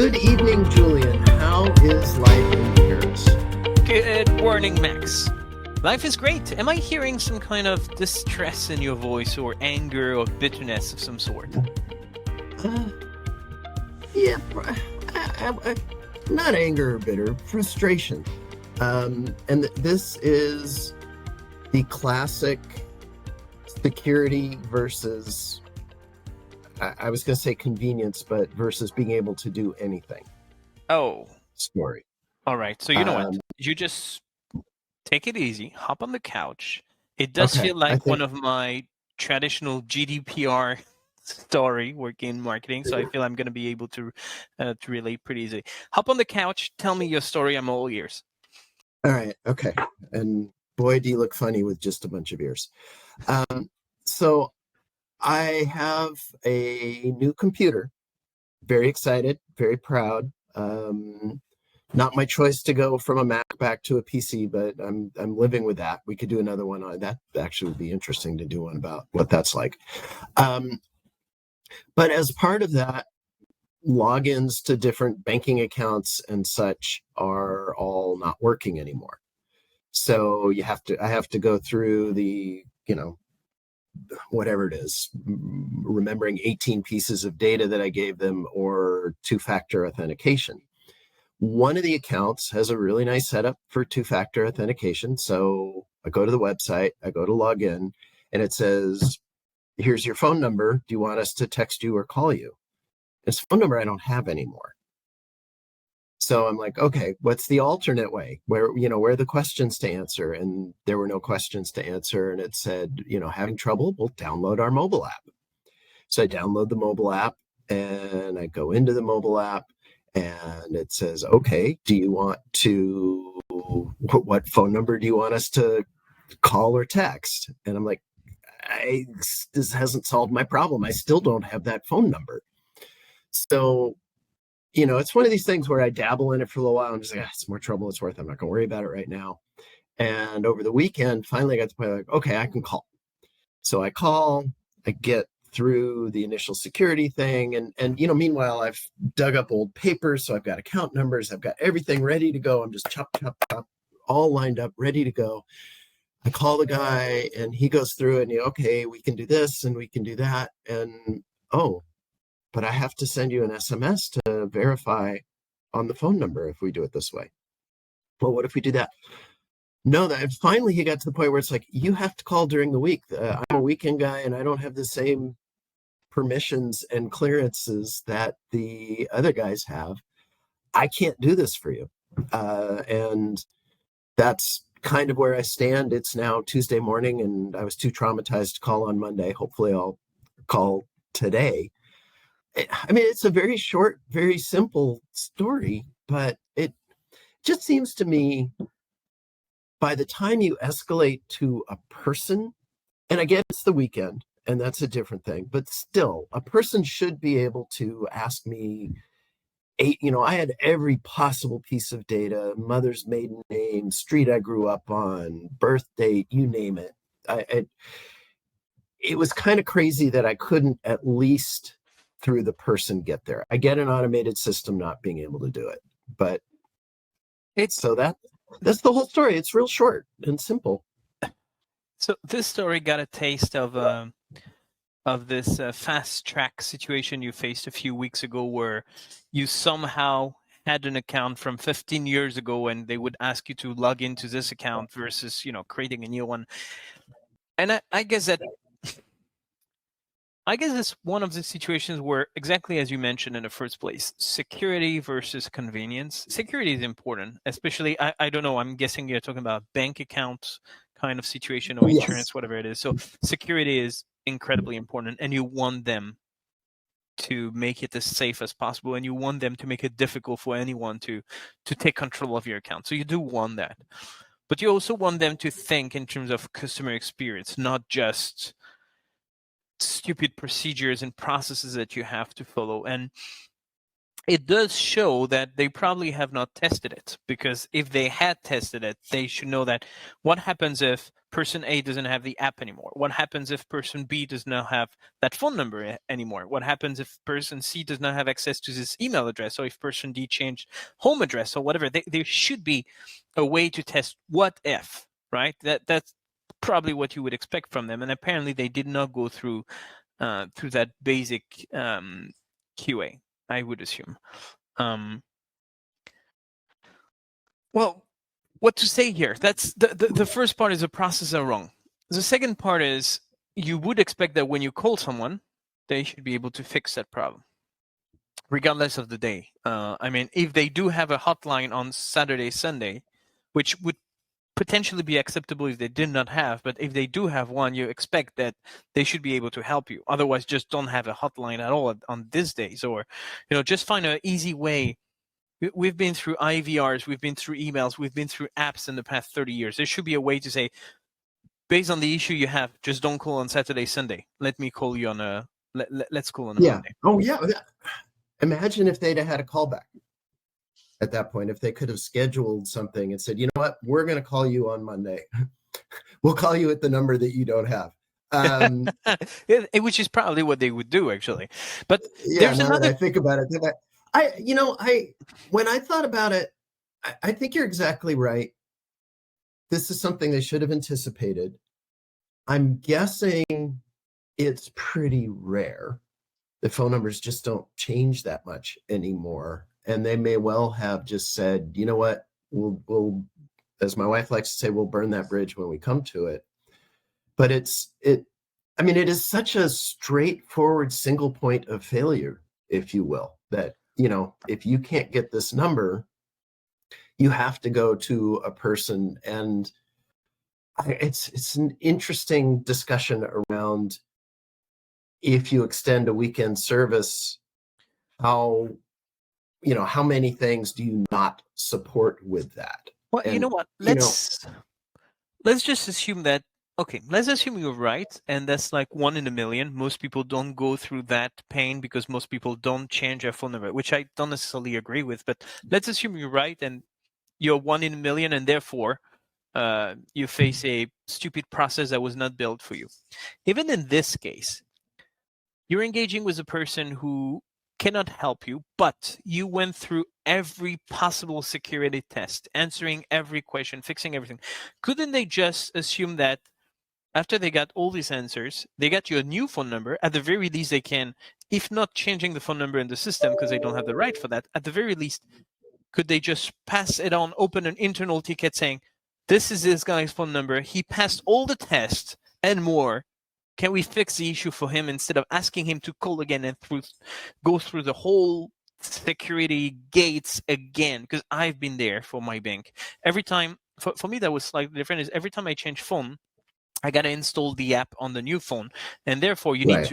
Good evening, Julien. How is life in Paris? Good morning, Max. Life is great. Am I hearing some kind of distress in your voice or anger or bitterness of some sort? Uh, yeah, not anger or bitter, frustration. And this is the classic security versus, I was going to say convenience, but versus being able to do anything Oh, story. all right. So you know what? You just take it easy, hop on the couch. It does Okay, feel I like one think of my traditional GDPR story working in marketing, so I feel I'm going to be able to relate pretty easily. Hop on the couch, tell me your story. I'm all ears. all right, okay. And boy, do you look funny with just a bunch of ears. So I have a new computer. Very excited, very proud. Not my choice to go from a Mac back to a PC, but I'm living with that. We could do another one on that. Actually, would be interesting to do one about what that's like. Um, but as part of that, logins to different banking accounts and such are all not working anymore. So I have to go through the, whatever it is, remembering 18 pieces of data that I gave them or two-factor authentication. One of the accounts has a really nice setup for two-factor authentication. So I go to the website, I go to log in, and it says, here's your phone number. Do you want us to text you or call you? It's a phone number I don't have anymore. So I'm like, okay, what's the alternate way? Where are the questions to answer? And there were no questions to answer. And it said, having trouble, we'll download our mobile app. So I download the mobile app and I go into the mobile app and it says, okay, do you want to, what phone number do you want us to call or text? And I'm like, this hasn't solved my problem. I still don't have that phone number. So it's one of these things where I dabble in it for a little while. I'm just like, it's more trouble it's worth. I'm not going to worry about it right now. And over the weekend, finally I got to the point like, okay, I can call. So I call, I get through the initial security thing. And meanwhile, I've dug up old papers. So I've got account numbers. I've got everything ready to go. I'm just chop, all lined up, ready to go. I call the guy and he goes through it and okay, we can do this and we can do that. And, oh, but I have to send you an SMS to verify on the phone number if we do it this way. Well, what if we do that? No, that finally he got to the point where it's like, you have to call during the week. I'm a weekend guy and I don't have the same permissions and clearances that the other guys have. I can't do this for you. And that's kind of where I stand. It's now Tuesday morning and I was too traumatized to call on Monday. Hopefully I'll call today. I mean, it's a very short, very simple story, but it just seems to me by the time you escalate to a person, and again, it's the weekend, and that's a different thing, but still, a person should be able to ask me, I had every possible piece of data, mother's maiden name, street I grew up on, birth date, you name it. It was kind of crazy that I couldn't at least through the person get there. I get an automated system not being able to do it, but so that's the whole story. It's real short and simple. So this story got a taste of this fast track situation you faced a few weeks ago, where you somehow had an account from 15 years ago, and they would ask you to log into this account versus creating a new one. And I guess it's one of the situations where, exactly as you mentioned in the first place, security versus convenience. Security is important, especially, I don't know, I'm guessing you're talking about bank accounts kind of situation or insurance, Yes. whatever it is. So security is incredibly important, and you want them to make it as safe as possible, and you want them to make it difficult for anyone to take control of your account. So you do want that. But you also want them to think in terms of customer experience, not just stupid procedures and processes that you have to follow. And it does show that they probably have not tested it, because if they had tested it, they should know that what happens if person A doesn't have the app anymore? What happens if person B does not have that phone number anymore? What happens if person C does not have access to this email address, or if person D changed home address or whatever? There should be a way to test what if, right? That's probably what you would expect from them, and apparently they did not go through that basic QA, I would assume. Well, what to say here? That's the first part is the process are wrong. The second part is you would expect that when you call someone, they should be able to fix that problem, regardless of the day. I mean, if they do have a hotline on Saturday, Sunday, which would potentially be acceptable if they did not have, but if they do have one, you expect that they should be able to help you. Otherwise, just don't have a hotline at all on these days, or just find an easy way. We've been through IVRs, we've been through emails, we've been through apps in the past 30 years. There should be a way to say, based on the issue you have, just don't call on Saturday, Sunday. Let me call you on let's call on a Monday. Oh yeah. Imagine if they'd have had a callback at that point, if they could have scheduled something and said, you know what, we're going to call you on Monday. We'll call you at the number that you don't have. Which is probably what they would do, actually. But yeah, there's another. I think about it. When I thought about it, I think you're exactly right. This is something they should have anticipated. I'm guessing it's pretty rare. The phone numbers just don't change that much anymore. And they may well have just said, you know what, we'll, as my wife likes to say, we'll burn that bridge when we come to it. But it is such a straightforward single point of failure, if you will, that, if you can't get this number, you have to go to a person. And it's an interesting discussion around, if you extend a weekend service, how many things do you not support with that? Well, and, you know what? Let's just assume that. Okay, let's assume you're right, and that's like 1 in a million. Most people don't go through that pain because most people don't change their phone number, which I don't necessarily agree with. But let's assume you're right, and you're 1 in a million, and therefore you face a stupid process that was not built for you. Even in this case, you're engaging with a person who cannot help you, but you went through every possible security test, answering every question, fixing everything. Couldn't they just assume that after they got all these answers, they got you a new phone number? At the very least, they can, if not changing the phone number in the system because they don't have the right for that, at the very least, could they just pass it on, open an internal ticket saying, this is this guy's phone number, he passed all the tests and more. Can we fix the issue for him instead of asking him to call again and go through the whole security gates again? Because I've been there for my bank. Every time, for me, that was slightly different. Is every time I change phone, I got to install the app on the new phone, and therefore you need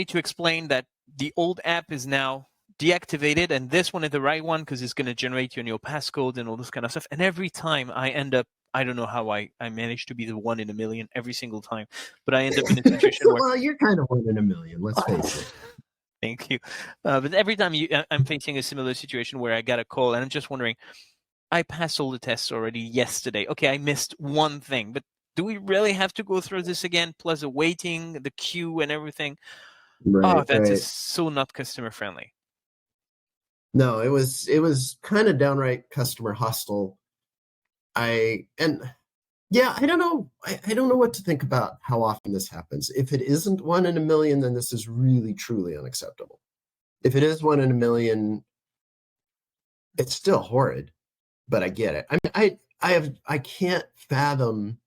to explain that the old app is now deactivated and this one is the right one because it's going to generate you a new passcode and all this kind of stuff. And every time I end up, I don't know how I managed to be the 1 in a million every single time, but I end up in a situation where... Well, you're kind of 1 in a million, let's face it. Thank you. But every time I'm facing a similar situation where I got a call and I'm just wondering, I passed all the tests already yesterday. Okay, I missed one thing, but do we really have to go through this again? Plus the waiting, the queue and everything. Right, that is so not customer friendly. No, it was kind of downright customer hostile. I don't know. I don't know what to think about how often this happens. If it isn't 1 in a million, then this is really, truly unacceptable. If it is 1 in a million, it's still horrid, but I get it. I can't fathom,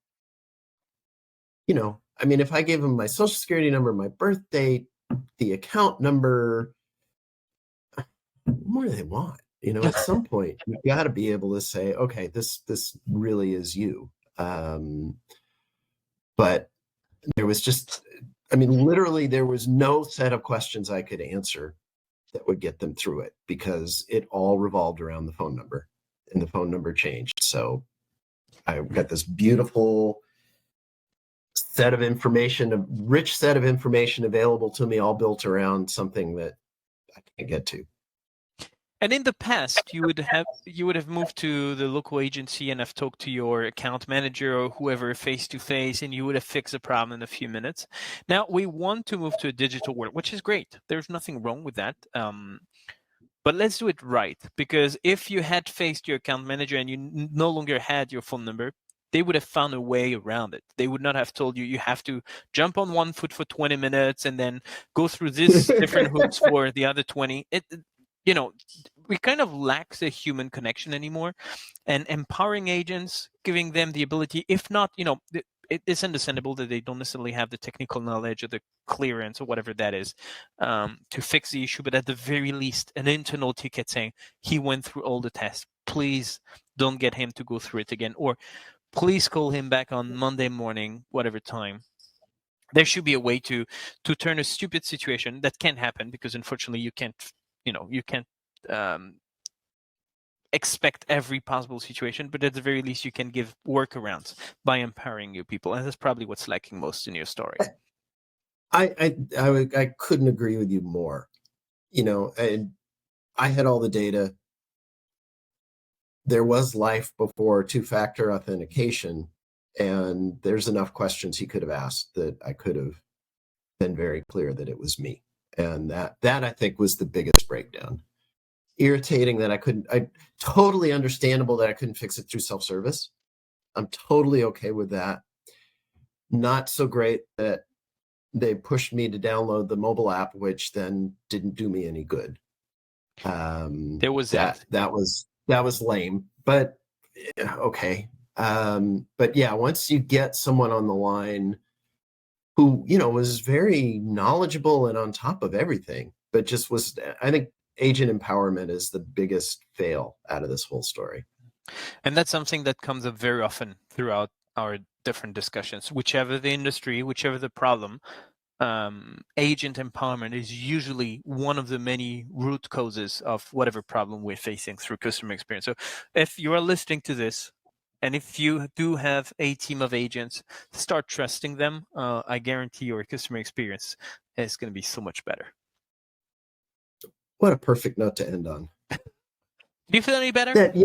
if I gave them my social security number, my birth date, the account number, what more do they want? At some point, you've got to be able to say, okay, this really is you. But there was just, literally there was no set of questions I could answer that would get them through it because it all revolved around the phone number and the phone number changed. So I got this beautiful set of information, a rich set of information available to me, all built around something that I can't get to. And in the past, you would have moved to the local agency and have talked to your account manager or whoever face to face, and you would have fixed the problem in a few minutes. Now we want to move to a digital world, which is great. There's nothing wrong with that. But let's do it right, because if you had faced your account manager and you no longer had your phone number, they would have found a way around it. They would not have told you you have to jump on one foot for 20 minutes and then go through this different hoops for the other 20. We kind of lack the human connection anymore, and empowering agents, giving them the ability, if not, it's understandable that they don't necessarily have the technical knowledge or the clearance or whatever that is to fix the issue, but at the very least, an internal ticket saying he went through all the tests. Please don't get him to go through it again, or please call him back on Monday morning, whatever time. There should be a way to turn a stupid situation that can happen, because unfortunately you can't expect every possible situation, but at the very least you can give workarounds by empowering your people, and that's probably what's lacking most in your story. I couldn't agree with you more. And I had all the data. There was life before two-factor authentication, and there's enough questions he could have asked that I could have been very clear that it was me. And that I think was the biggest breakdown. Irritating that totally understandable that I couldn't fix it through self-service. I'm totally okay with that. Not so great that they pushed me to download the mobile app, which then didn't do me any good. There was that was lame, but okay. But yeah, once you get someone on the line who, was very knowledgeable and on top of everything, but just I think agent empowerment is the biggest fail out of this whole story. And that's something that comes up very often throughout our different discussions. Whichever the industry, whichever the problem, agent empowerment is usually one of the many root causes of whatever problem we're facing through customer experience. So if you are listening to this, and if you do have a team of agents, start trusting them. I guarantee your customer experience is going to be so much better. What a perfect note to end on. Do you feel any better? That,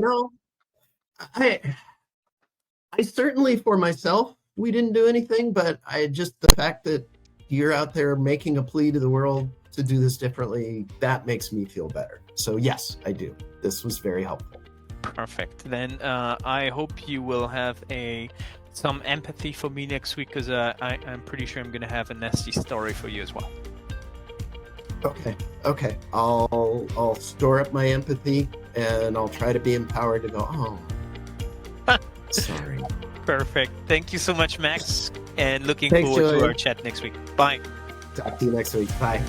I certainly, for myself, we didn't do anything, but the fact that you're out there making a plea to the world to do this differently, that makes me feel better. So yes, I do. This was very helpful. Perfect. Then I hope you will have some empathy for me next week, because I'm pretty sure I'm going to have a nasty story for you as well. Okay. I'll store up my empathy, and I'll try to be empowered to go, oh, sorry. Perfect. Thank you so much, Max, and looking Thanks, forward Julien. to our chat next week. Bye. Talk to you next week. Bye.